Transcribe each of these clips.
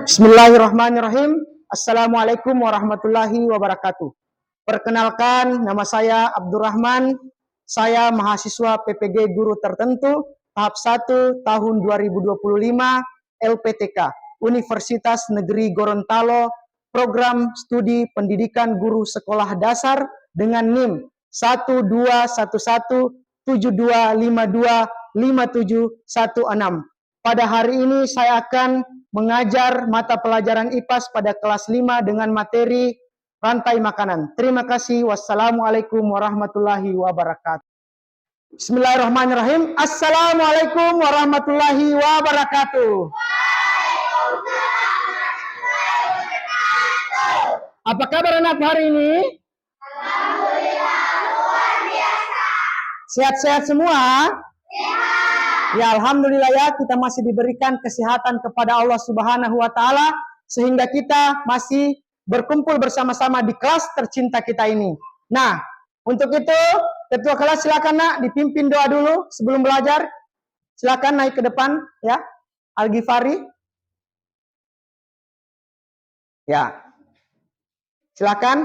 Bismillahirrahmanirrahim. Assalamualaikum warahmatullahi wabarakatuh. Perkenalkan, nama saya Abdurrahman. Saya mahasiswa PPG Guru Tertentu tahap 1 tahun 2025 LPTK Universitas Negeri Gorontalo, program studi pendidikan guru sekolah dasar dengan NIM 121172525716. Pada hari ini saya akan mengajar mata pelajaran IPAS pada kelas 5 dengan materi rantai makanan. Terima kasih. Wassalamualaikum warahmatullahi wabarakatuh. Bismillahirrahmanirrahim. Assalamualaikum warahmatullahi wabarakatuh. Apa kabar anak hari ini? Alhamdulillah luar biasa. Sehat-sehat semua? Ya, alhamdulillah ya, kita masih diberikan kesehatan kepada Allah Subhanahu wa taala sehingga kita masih berkumpul bersama-sama di kelas tercinta kita ini. Nah, untuk itu ketua kelas silakan Nak dipimpin doa dulu sebelum belajar. Silakan naik ke depan ya. Al-Ghifari. Ya. Silakan.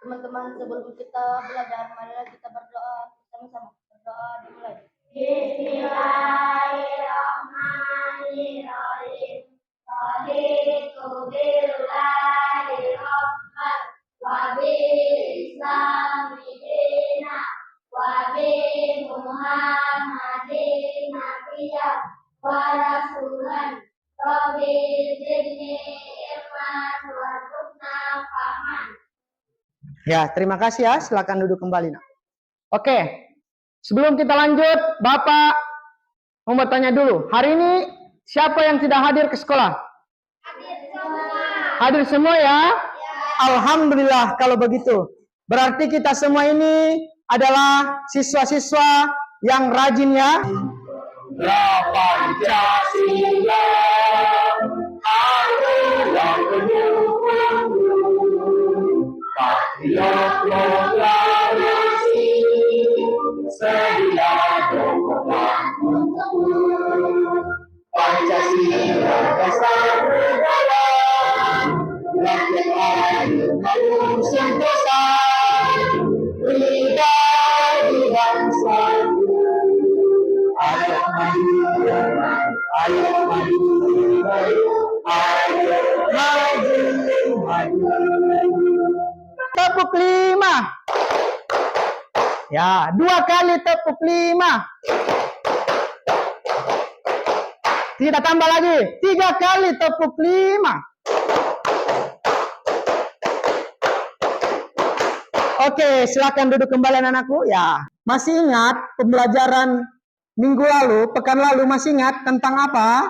Teman-teman, sebelum kita belajar, marilah kita berdoa bersama-sama. Berdoa dimulai. Bismillahirrahmanirrahim. Raditu billahi rabban wa bil islami dina wa bi Muhammadin nabiyyan wa rasulan. Rabbi zidni ilman warzuqna fahman. Ya, terima kasih ya. Silakan duduk kembali Nak. Oke. Sebelum kita lanjut, Bapak mau bertanya dulu. Hari ini siapa yang tidak hadir ke sekolah? Hadir semua. Hadir semua ya? Alhamdulillah kalau begitu. Berarti kita semua ini adalah siswa-siswa yang rajin ya. Pancasila, aku yang penyukur, patriot proklamasi, sedia dokumen untukku. Pancasila dasar negara, rakyat adil mau sentosa, pribadi bangsa. Ayo maju, ayo maju, ayo maju. Tepuk 5. Ya, 2 kali tepuk 5. Tidak tambah lagi. 3 kali tepuk 5. Oke, silakan duduk kembali anakku. Ya, masih ingat pembelajaran minggu lalu, pekan lalu masih ingat tentang apa?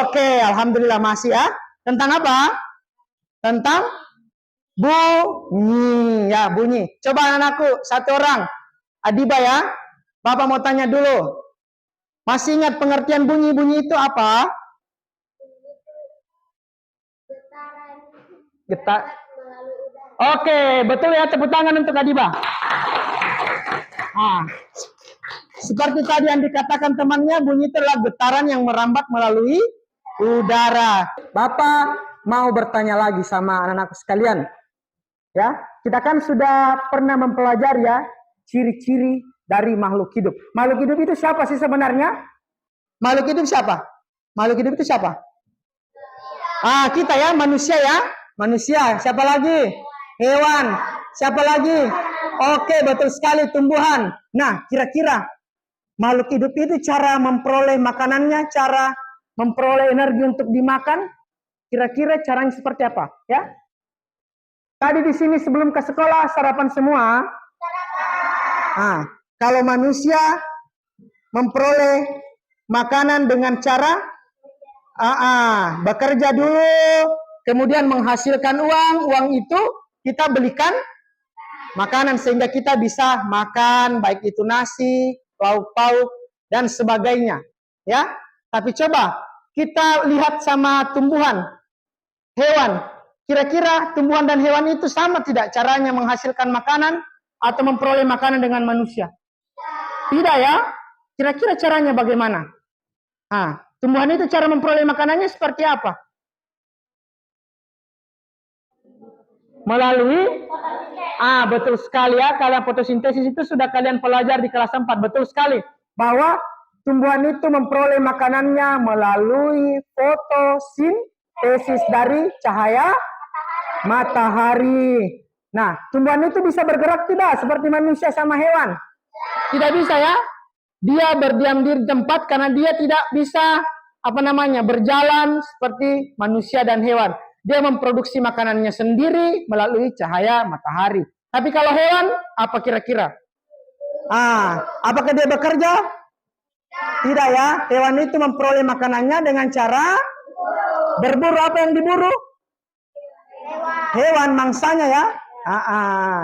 Oke, alhamdulillah masih ya. Tentang apa? Tentang bunyi. Ya, bunyi. Coba anakku, satu orang. Adiba ya. Bapak mau tanya dulu. Masih ingat pengertian bunyi? Bunyi itu apa? Getar. Oke, betul ya. Tepuk tangan untuk Adiba. Nah, seperti tadi yang dikatakan temannya, bunyi itu adalah getaran yang merambat melalui udara. Bapak mau bertanya lagi sama anak-anak sekalian. Ya, kita kan sudah pernah mempelajari ya ciri-ciri dari makhluk hidup. Makhluk hidup itu siapa sih sebenarnya? Makhluk hidup siapa? Makhluk hidup itu siapa? Kita ya, manusia ya. Manusia, siapa lagi? Hewan. Siapa lagi? Oke, betul sekali, tumbuhan. Nah, kira-kira makhluk hidup itu cara memperoleh makanannya, cara memperoleh energi untuk dimakan, kira-kira caranya seperti apa? Ya. Tadi di sini sebelum ke sekolah sarapan semua. Kalau manusia memperoleh makanan dengan cara bekerja dulu, kemudian menghasilkan uang. Uang itu kita belikan makanan sehingga kita bisa makan, baik itu nasi, lauk pauk dan sebagainya. Ya, tapi coba kita lihat sama tumbuhan, hewan. Kira-kira tumbuhan dan hewan itu sama tidak caranya menghasilkan makanan atau memperoleh makanan dengan manusia? Tidak ya? Kira-kira caranya bagaimana? tumbuhan itu cara memperoleh makanannya seperti apa? Melalui betul sekali ya, kalian fotosintesis itu sudah kalian pelajari di kelas 4, betul sekali. Bahwa tumbuhan itu memperoleh makanannya melalui fotosintesis dari cahaya matahari. Nah, tumbuhan itu bisa bergerak tidak seperti manusia sama hewan? Tidak bisa ya. Dia berdiam diri di tempat karena dia tidak bisa berjalan seperti manusia dan hewan. Dia memproduksi makanannya sendiri melalui cahaya matahari. Tapi kalau hewan, apa kira-kira? Apakah dia bekerja? Tidak ya. Hewan itu memperoleh makanannya dengan cara berburu. Apa yang diburu? Hewan mangsanya ya.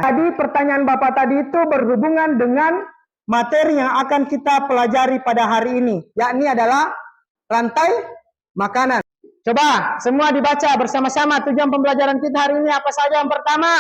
Tadi pertanyaan Bapak tadi itu berhubungan dengan materi yang akan kita pelajari pada hari ini, yakni adalah rantai makanan. Coba semua dibaca bersama-sama tujuan pembelajaran kita hari ini apa saja. Yang pertama,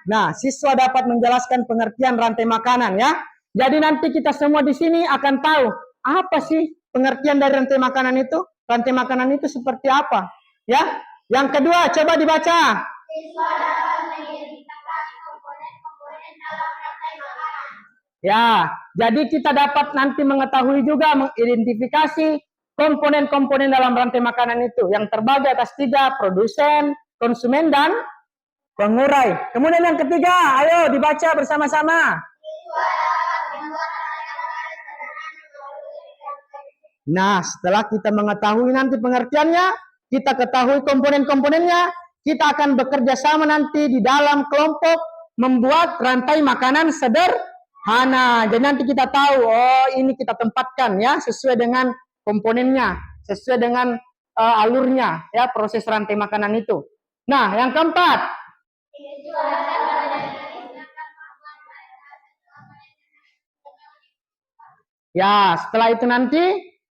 nah, siswa dapat menjelaskan pengertian rantai makanan ya. Jadi nanti kita semua di sini akan tahu apa sih pengertian dari rantai makanan itu. Rantai makanan itu seperti apa ya. Yang kedua, coba dibaca. Siswa dapat mengidentifikasi komponen-komponen dalam rantai makanan. Ya, jadi kita dapat nanti mengetahui juga mengidentifikasi komponen-komponen dalam rantai makanan itu yang terbagi atas 3, produsen, konsumen, dan pengurai. Kemudian yang ketiga, ayo dibaca bersama-sama. Nah, setelah kita mengetahui nanti pengertiannya, kita ketahui komponen-komponennya, kita akan bekerja sama nanti di dalam kelompok membuat rantai makanan sederhana. Jadi nanti kita tahu, oh ini kita tempatkan ya sesuai dengan komponennya, sesuai dengan alurnya ya proses rantai makanan itu. Nah, yang keempat. Ya, setelah itu nanti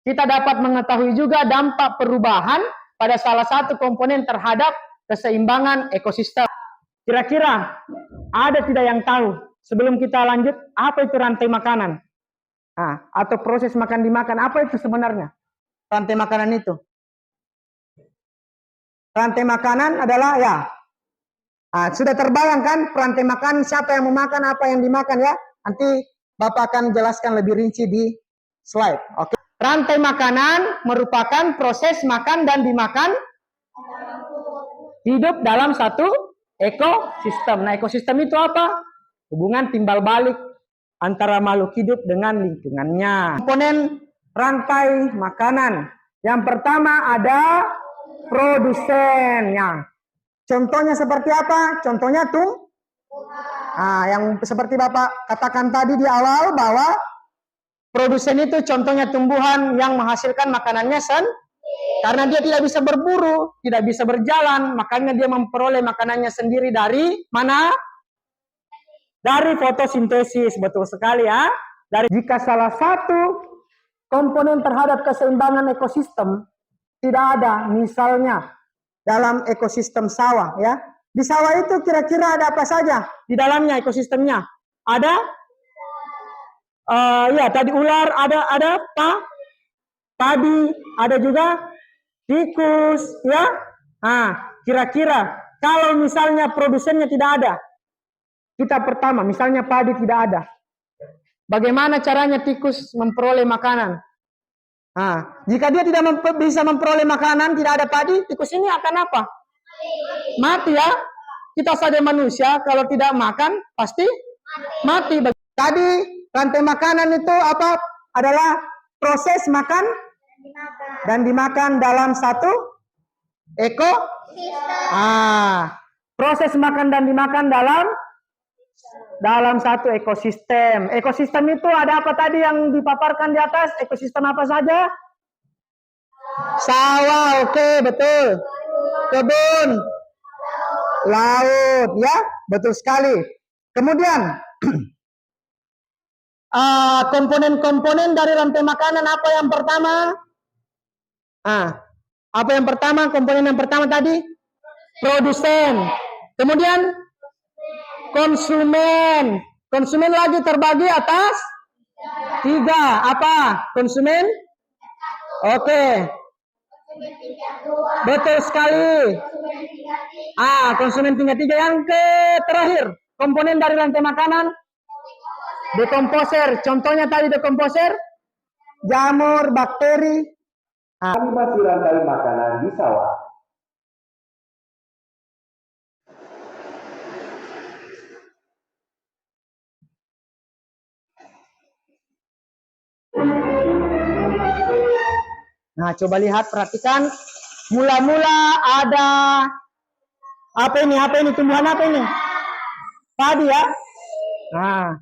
kita dapat mengetahui juga dampak perubahan pada salah satu komponen terhadap keseimbangan ekosistem. Kira-kira ada tidak yang tahu sebelum kita lanjut apa itu rantai makanan? Atau proses makan dimakan, apa itu sebenarnya rantai makanan itu? Rantai makanan adalah ya, sudah terbayangkan rantai makan siapa yang memakan, apa yang dimakan ya. Nanti Bapak akan jelaskan lebih rinci di slide. Oke. Rantai makanan merupakan proses makan dan dimakan hidup dalam satu ekosistem. Nah, ekosistem itu apa? Hubungan timbal balik antara makhluk hidup dengan lingkungannya. Komponen rantai makanan. Yang pertama ada produsennya. Contohnya seperti apa? Contohnya yang seperti Bapak katakan tadi di awal bahwa produsen itu contohnya tumbuhan yang menghasilkan makanannya karena dia tidak bisa berburu, tidak bisa berjalan, makanya dia memperoleh makanannya sendiri dari mana? Dari fotosintesis, betul sekali ya. Jika salah satu komponen terhadap keseimbangan ekosistem tidak ada, misalnya dalam ekosistem sawah ya. Di sawah itu kira-kira ada apa saja di dalamnya ekosistemnya? Ada tadi ular, ada padi, ada juga tikus ya. Kira-kira kalau misalnya produsennya tidak ada, kita pertama misalnya padi tidak ada, bagaimana caranya tikus memperoleh makanan? Jika dia tidak bisa memperoleh makanan, tidak ada padi, tikus ini akan apa? Mati ya. Kita saja manusia kalau tidak makan pasti mati. Tadi rantai makanan itu apa? Adalah proses makan dan dimakan dalam satu proses makan dan dimakan dalam satu ekosistem. Ekosistem itu ada apa tadi yang dipaparkan di atas? Ekosistem apa saja? Sawah, oke, betul. Kebun, laut, ya, betul sekali. Kemudian komponen-komponen dari rantai makanan apa yang pertama? Apa yang pertama? Komponen yang pertama tadi? Produsen. Kemudian konsumen. Konsumen lagi terbagi atas 3 apa? Konsumen? Oke. Betul sekali. Konsumen tingkat 3 yang terakhir. Komponen dari rantai makanan? Dekomposer. Contohnya tadi dekomposer? Jamur, bakteri. Animasi rantai makanan di sawah. Nah, coba lihat, perhatikan. Mula-mula ada apa ini? Apa ini? Tumbuhan apa ini? Padi ya. Nah,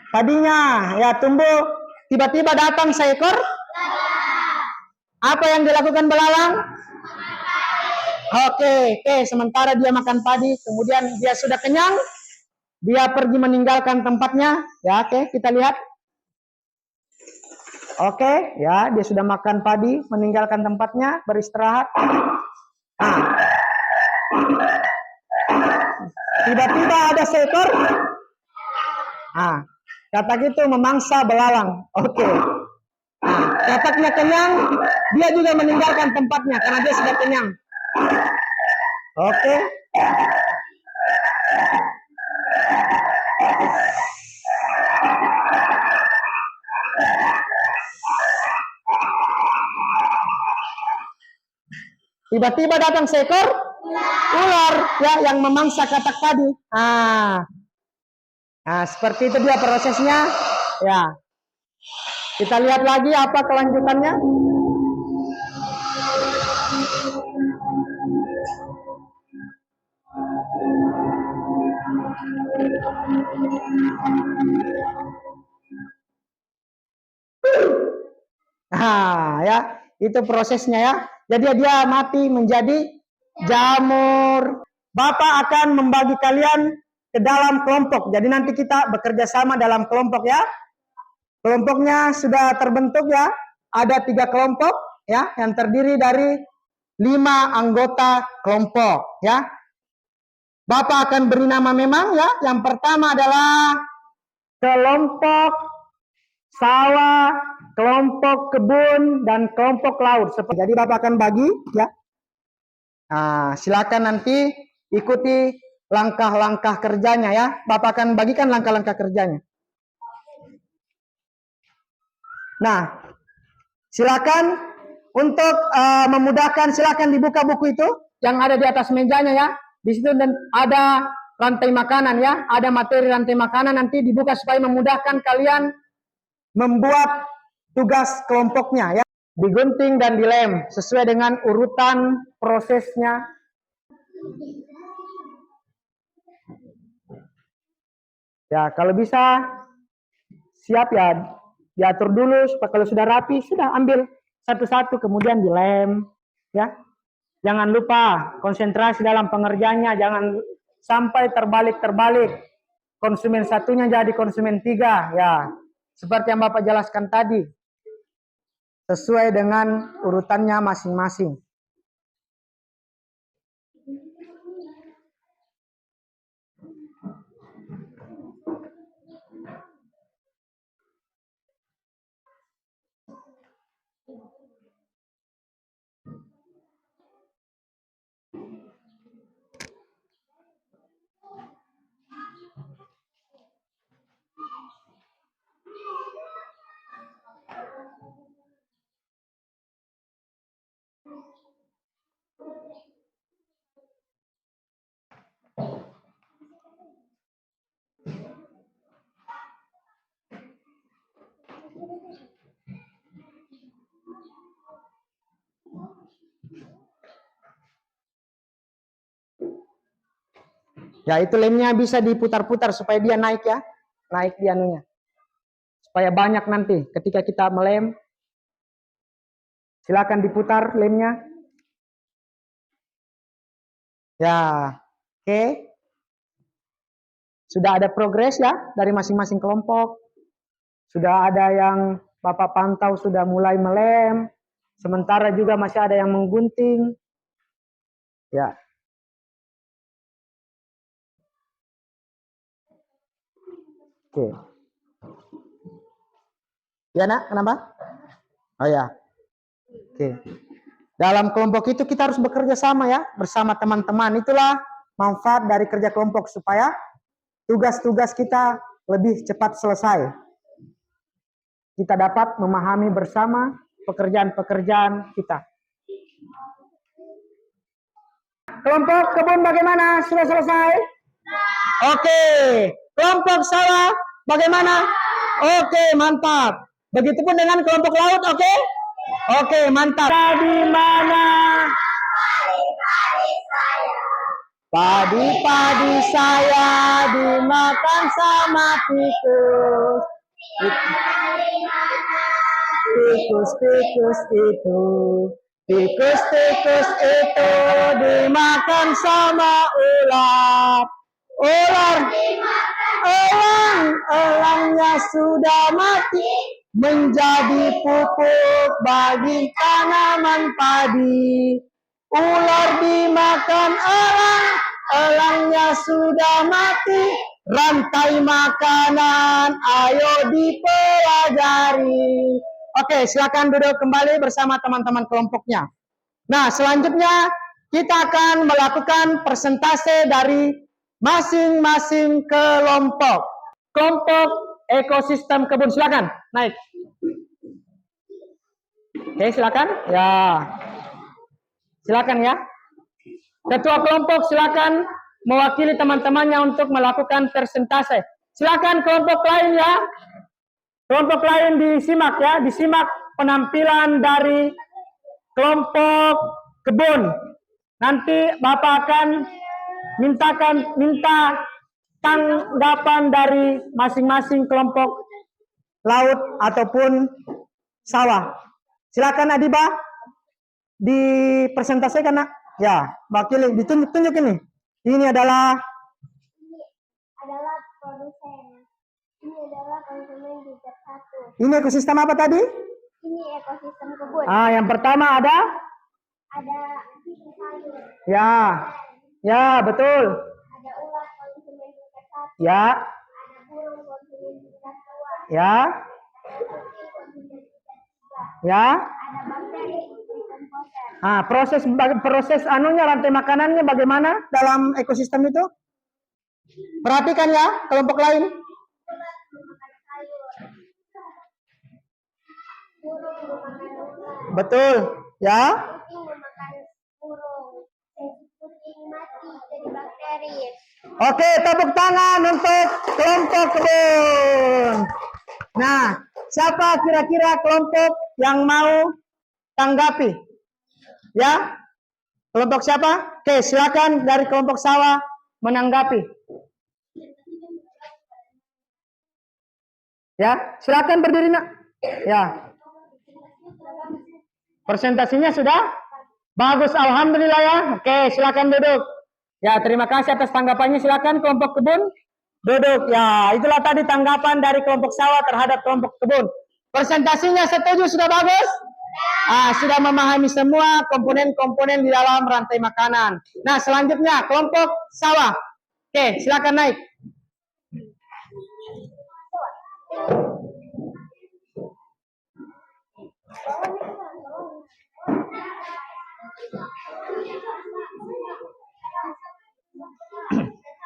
padinya ya tumbuh. Tiba-tiba datang seekor. Apa yang dilakukan belalang? Oke. Sementara dia makan padi, kemudian dia sudah kenyang, dia pergi meninggalkan tempatnya. Ya, oke, kita lihat. Oke, ya, dia sudah makan padi, meninggalkan tempatnya, beristirahat. Nah, tiba-tiba ada seekor. Katak itu memangsa belalang. Oke. Kataknya kenyang, dia juga meninggalkan tempatnya karena dia sudah kenyang. Oke. Tiba-tiba datang seekor ular ya yang memangsa katak tadi. Nah, seperti itu dia prosesnya. Ya. Kita lihat lagi apa kelanjutannya. Ya, itu prosesnya ya. Jadi dia mati menjadi jamur. Bapak akan membagi kalian ke dalam kelompok. Jadi nanti kita bekerja sama dalam kelompok ya. Kelompoknya sudah terbentuk ya. Ada 3 kelompok ya yang terdiri dari 5 anggota kelompok ya. Bapak akan beri nama memang ya. Yang pertama adalah kelompok sawah, kelompok kebun, dan kelompok laut. Jadi Bapak akan bagi ya. Nah, silakan nanti ikuti langkah-langkah kerjanya ya. Bapak akan bagikan langkah-langkah kerjanya. Nah, silakan untuk memudahkan, silakan dibuka buku itu yang ada di atas mejanya ya. Di situ dan ada rantai makanan ya, ada materi rantai makanan, nanti dibuka supaya memudahkan kalian membuat tugas kelompoknya ya. Digunting dan dilem sesuai dengan urutan prosesnya. Ya, kalau bisa siap ya, diatur dulu supaya kalau sudah rapi, sudah ambil satu-satu kemudian dilem ya. Jangan lupa konsentrasi dalam pengerjaannya, jangan sampai terbalik-terbalik. Konsumen satunya jadi konsumen 3 ya. Seperti yang Bapak jelaskan tadi. Sesuai dengan urutannya masing-masing. Ya, itu lemnya bisa diputar-putar supaya dia naik ya. Naik dia anunya. Supaya banyak nanti ketika kita melem. Silakan diputar lemnya. Ya, oke. Sudah ada progres ya dari masing-masing kelompok. Sudah ada yang Bapak pantau sudah mulai melem. Sementara juga masih ada yang menggunting. Ya. Oke. Ya nak, kenapa? Oh ya, oke. Dalam kelompok itu kita harus bekerja sama ya, bersama teman-teman. Itulah manfaat dari kerja kelompok supaya tugas-tugas kita lebih cepat selesai. Kita dapat memahami bersama pekerjaan-pekerjaan kita. Kelompok kebun bagaimana? Sudah selesai? Oke. Kelompok sawah bagaimana? Oke, mantap. Begitupun dengan kelompok laut, oke? Oke, mantap. Di mana? Padi-padi saya dimakan sama tikus. Tikus-tikus itu. Tikus-tikus itu dimakan sama ular. Ular, elangnya sudah mati, menjadi pupuk bagi tanaman padi. Ular dimakan elangnya sudah mati, rantai makanan, ayo dipelajari. Oke, silakan duduk kembali bersama teman-teman kelompoknya. Nah, selanjutnya kita akan melakukan persentase dari masing-masing kelompok. Kelompok ekosistem kebun, silakan naik. Oke, silakan. Ya. Silakan ya. Ketua kelompok silakan mewakili teman-temannya untuk melakukan persentase. Silakan kelompok lain ya. Kelompok lain disimak ya, disimak penampilan dari kelompok kebun. Nanti Bapak akan minta tanggapan dari masing-masing kelompok laut ataupun sawah. Silakan Adiba dipresentasikan nak. Ya, wakili ditunjuk ini. Ini adalah produsen. Ini adalah konsumen tingkat 1. Ini ekosistem apa tadi? Ini ekosistem kebun. Yang pertama ada sayur. Ya, betul. Ada ulat konsumen tingkat 1. Ya. Ada burung konsumen tingkat 2. Ya. Ada kucing konsumen tingkat 3. Ya. Ada bakteri Proses komposer. anunya, rantai makanannya bagaimana dalam ekosistem itu? Perhatikan ya, kelompok lain. Ulat memakan sayur. Burung memakan ulat. Betul, ya. Kucing memakan burung. Kucing mati jadi bakteri. Oke, tepuk tangan untuk kelompok kebun. Nah, siapa kira-kira kelompok yang mau tanggapi? Ya, kelompok siapa? Oke, silakan dari kelompok sawah menanggapi. Ya, silakan berdiri nak. Ya, presentasinya sudah bagus, alhamdulillah ya. Oke, silakan duduk. Ya, terima kasih atas tanggapannya. Silakan kelompok kebun duduk. Ya, itulah tadi tanggapan dari kelompok sawah terhadap kelompok kebun. Presentasinya setuju, sudah bagus? Sudah memahami semua komponen-komponen di dalam rantai makanan. Nah, selanjutnya kelompok sawah. Oke, silakan naik.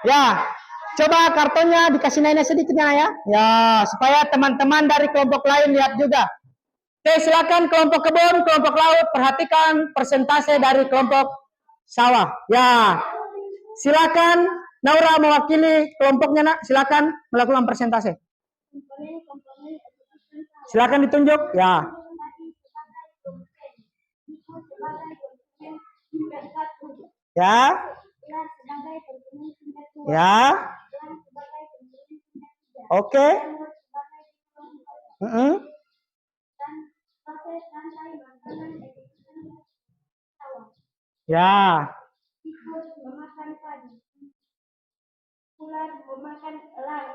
Ya, coba kartonnya dikasih naiknya sedikitnya ya. Ya, supaya teman-teman dari kelompok lain lihat juga. Oke, silakan kelompok kebun, kelompok laut, perhatikan persentase dari kelompok sawah. Ya, silakan Naura mewakili kelompoknya nak. Silakan melakukan persentase. Silakan ditunjuk. Ya. Ya. Ya. Oke. Ya.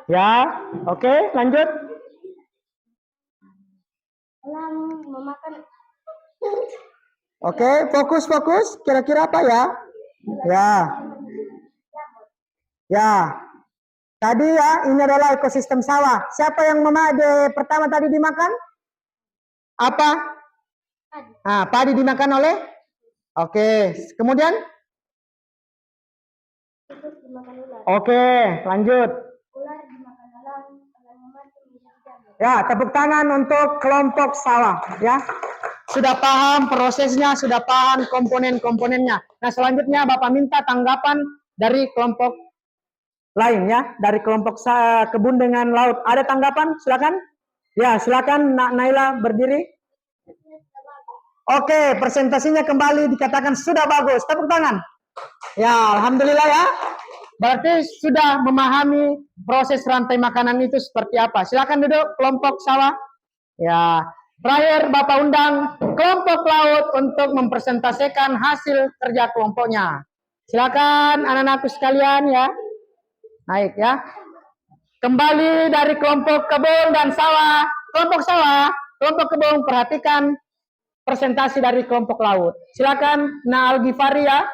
Ya, oke, lanjut. Elang memakan. Oke, fokus. Kira-kira apa ya? Ya. Ya. Tadi ya, ini adalah ekosistem sawah. Siapa yang pertama tadi dimakan? Apa? Padi dimakan oleh? Oke, kemudian? Tikus dimakan ular. Oke, lanjut. Ular dimakan elang, elangnya mati menjadi jamur. Ya, tepuk tangan untuk kelompok sawah. Ya, sudah paham prosesnya, sudah paham komponen-komponennya. Nah, selanjutnya Bapak minta tanggapan dari kelompok lain ya, dari kelompok kebun dengan laut. Ada tanggapan? Silakan. Ya, silakan Naila berdiri. Oke, presentasinya kembali dikatakan sudah bagus. Tepuk tangan. Ya, alhamdulillah ya. Berarti sudah memahami proses rantai makanan itu seperti apa. Silakan duduk kelompok sawah. Ya, terakhir Bapak undang kelompok laut untuk mempresentasikan hasil kerja kelompoknya. Silakan anak-anakku sekalian ya. Naik ya. Kembali dari kelompok kebun dan sawah. Kelompok sawah, kelompok kebun perhatikan presentasi dari kelompok laut. Silakan Naal Gifari ya.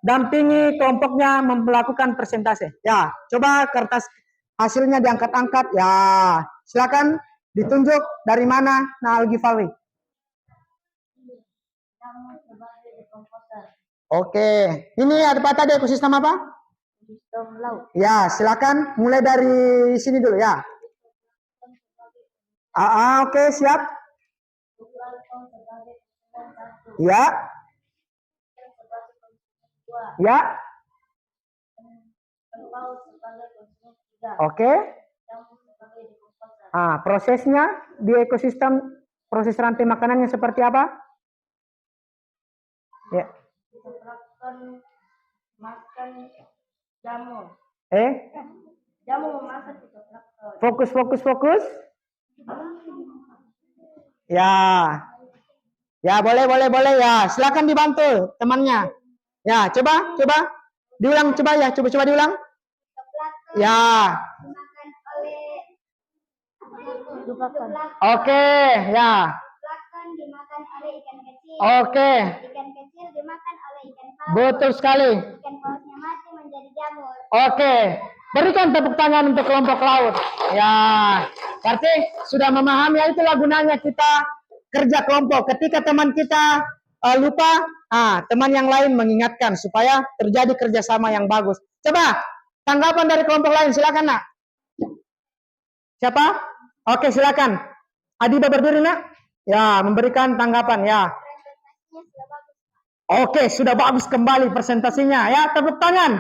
Dampingi kelompoknya melakukan presentasi. Ya, coba kertas hasilnya diangkat-angkat. Ya, silakan ditunjuk dari mana Naal Gifari. Jamur sebagai dekomposer. Oke, ini apa tadi ekosistem apa? Ekosistem laut. Ya, silakan mulai dari sini dulu ya. Oke, siap. Plankton sebagai konsumen satu. Ya, Sebagai konsumen dua. ya. Paus sebagai konsumen tiga. Oke. Jamur sebagai dekomposer. Prosesnya di ekosistem, proses rantai makanannya seperti apa? Ya. Plankton makan jamur. Jamur memakan fitoplankton. Fokus. Ya, boleh ya. Silakan dibantu temannya. Ya, coba diulang coba ya, coba diulang. Ya. Dimakan oleh Oke, ya. plankton dimakan oleh ikan kecil. Oke. Ikan kecil dimakan oleh ikan paus. Betul sekali. Ikan pausnya mati menjadi jamur. Oke. Berikan tepuk tangan untuk kelompok laut. Ya, berarti sudah memahami ya, itulah gunanya kita kerja kelompok. Ketika teman kita lupa, teman yang lain mengingatkan supaya terjadi kerjasama yang bagus. Coba tanggapan dari kelompok lain, silakan nak. Siapa? Oke, silakan. Adiba berdiri nak. Ya, memberikan tanggapan ya. Presentasinya sudah bagus. Oke, sudah bagus kembali presentasinya ya. Tepuk tangan.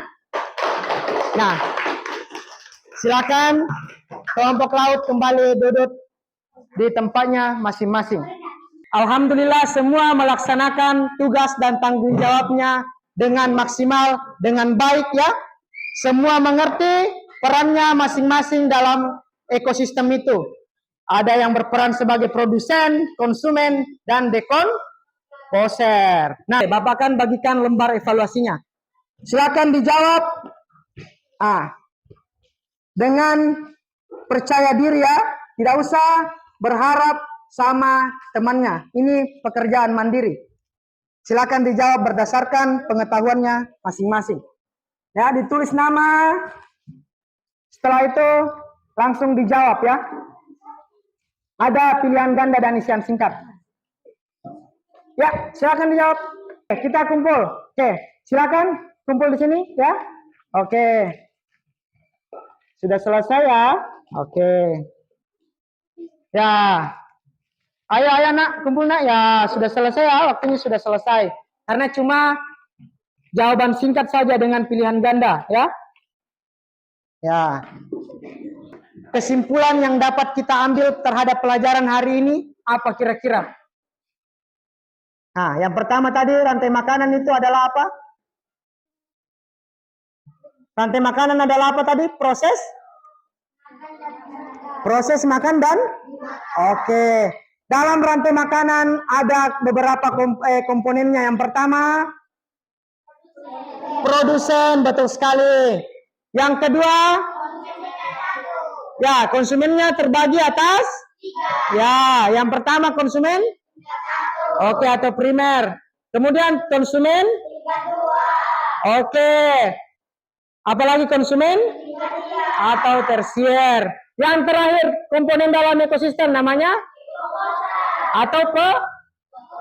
Nah, silakan kelompok laut kembali duduk di tempatnya masing-masing. Alhamdulillah semua melaksanakan tugas dan tanggung jawabnya dengan maksimal, dengan baik ya. Semua mengerti perannya masing-masing dalam ekosistem itu. Ada yang berperan sebagai produsen, konsumen, dan dekomposer. Nah, Bapak akan bagikan lembar evaluasinya. Silakan dijawab. Dengan percaya diri ya, tidak usah berharap sama temannya. Ini pekerjaan mandiri. Silakan dijawab berdasarkan pengetahuannya masing-masing. Ya, ditulis nama. Setelah itu langsung dijawab ya. Ada pilihan ganda dan isian singkat. Ya, silakan dijawab. Kita kumpul. Oke, silakan kumpul di sini ya. Oke. Sudah selesai ya? Oke. Ya. Ayo nak, kumpul nak. Ya, sudah selesai ya. Waktunya sudah selesai. Karena cuma jawaban singkat saja dengan pilihan ganda ya. Ya. Kesimpulan yang dapat kita ambil terhadap pelajaran hari ini apa kira-kira? Nah, yang pertama tadi rantai makanan itu adalah apa? Rantai makanan adalah apa tadi? Proses makan dan? Oke. Dalam rantai makanan ada beberapa komponennya. Yang pertama, produsen, betul sekali. Yang kedua, ya, konsumennya terbagi atas? Ya, yang pertama konsumen? Oke, atau primer. Kemudian konsumen? Oke. Apalagi konsumen? Atau tersier. Yang terakhir, komponen dalam ekosistem namanya? atau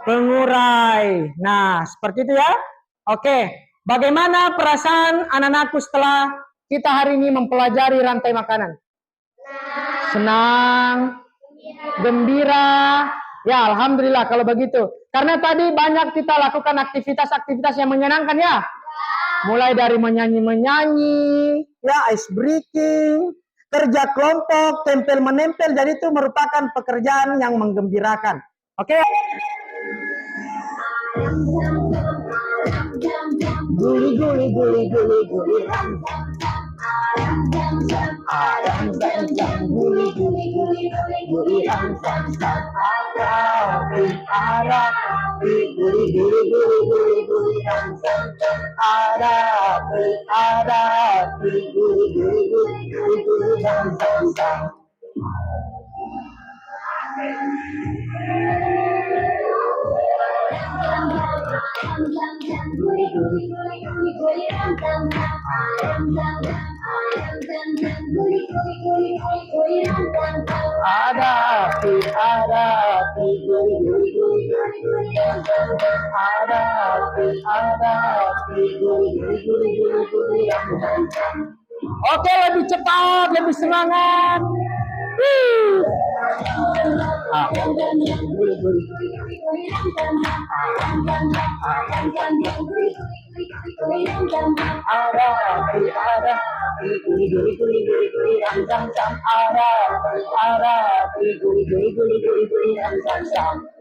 pengurai. Nah, seperti itu ya. Oke, bagaimana perasaan anak-anakku setelah kita hari ini mempelajari rantai makanan? Senang, gembira. Ya, alhamdulillah kalau begitu. Karena tadi banyak kita lakukan aktivitas-aktivitas yang menyenangkan ya. Mulai dari menyanyi-menyanyi, ya, ice breaking, kerja kelompok, tempel-menempel. Jadi itu merupakan pekerjaan yang menggembirakan. Oke? Guli guli guli guli guli ram jam jam aram jam jam aram jam jam guli guli guli guli guli ram jam jam arapi arapi guli guli guli guli guli ram jam jam arapi arapi guli guli guli guli guli ram jam jam. Arapi arapi guli guli guli guli arapi arapi guli guli guli guli guli. Oke, lebih cepat, lebih semangat.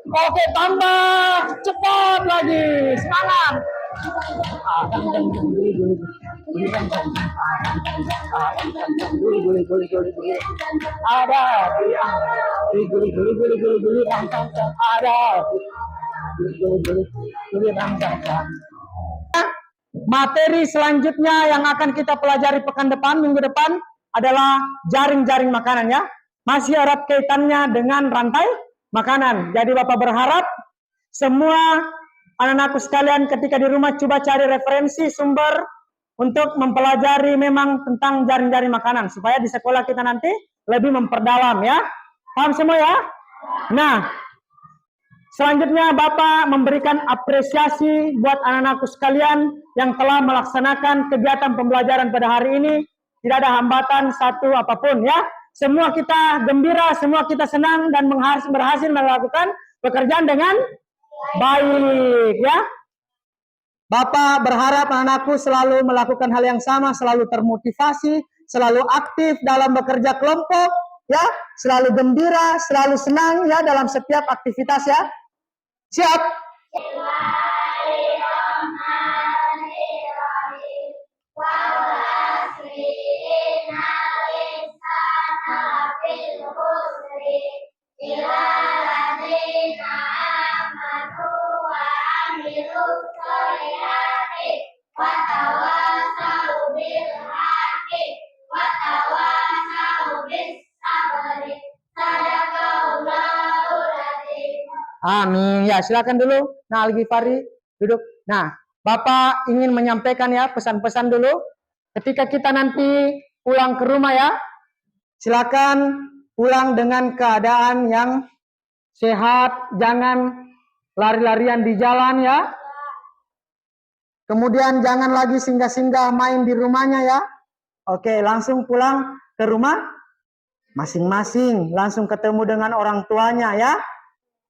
Oke, tambah cepat lagi, semangat. Materi selanjutnya yang akan kita pelajari pekan depan, minggu depan adalah jaring-jaring makanan ya. Masih erat kaitannya dengan rantai makanan. Jadi Bapak berharap semua anak-anakku sekalian ketika di rumah coba cari referensi sumber untuk mempelajari memang tentang jaring-jaring makanan supaya di sekolah kita nanti lebih memperdalam ya. Paham semua ya? Nah, selanjutnya Bapak memberikan apresiasi buat anak-anakku sekalian yang telah melaksanakan kegiatan pembelajaran pada hari ini. Tidak ada hambatan satu apapun ya. Semua kita gembira, semua kita senang dan berhasil melakukan pekerjaan dengan baik ya. Bapak berharap anak-anakku selalu melakukan hal yang sama, selalu termotivasi, selalu aktif dalam bekerja kelompok ya, selalu gembira, selalu senang ya dalam setiap aktivitas ya. Siap? Amin. Ya, silakan dulu. Nah, Al-Ghifari duduk. Nah, Bapak ingin menyampaikan ya pesan-pesan dulu. Ketika kita nanti pulang ke rumah ya, silakan pulang dengan keadaan yang sehat, jangan lari-larian di jalan ya. Kemudian jangan lagi singgah-singgah main di rumahnya ya. Oke, langsung pulang ke rumah masing-masing, langsung ketemu dengan orang tuanya ya.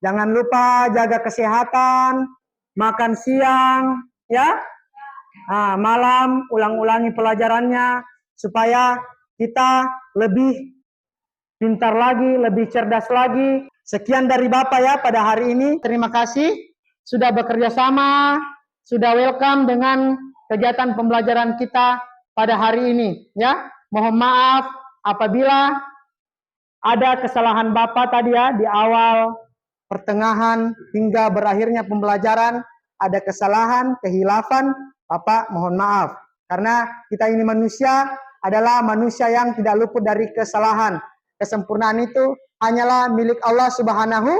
Jangan lupa jaga kesehatan, makan siang, ya. Nah, malam ulang-ulangi pelajarannya supaya kita lebih pintar lagi, lebih cerdas lagi. Sekian dari Bapak ya pada hari ini. Terima kasih sudah bekerja sama, sudah welcome dengan kegiatan pembelajaran kita pada hari ini, ya. Mohon maaf apabila ada kesalahan Bapak tadi ya di awal, pertengahan hingga berakhirnya pembelajaran ada kesalahan, kehilafan, Bapak mohon maaf. Karena kita ini manusia adalah manusia yang tidak luput dari kesalahan. Kesempurnaan itu hanyalah milik Allah Subhanahu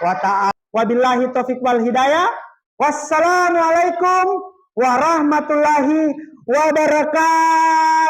wa ta'ala. Wabillahi taufiq wal hidayah. Wassalamualaikum warahmatullahi wabarakatuh.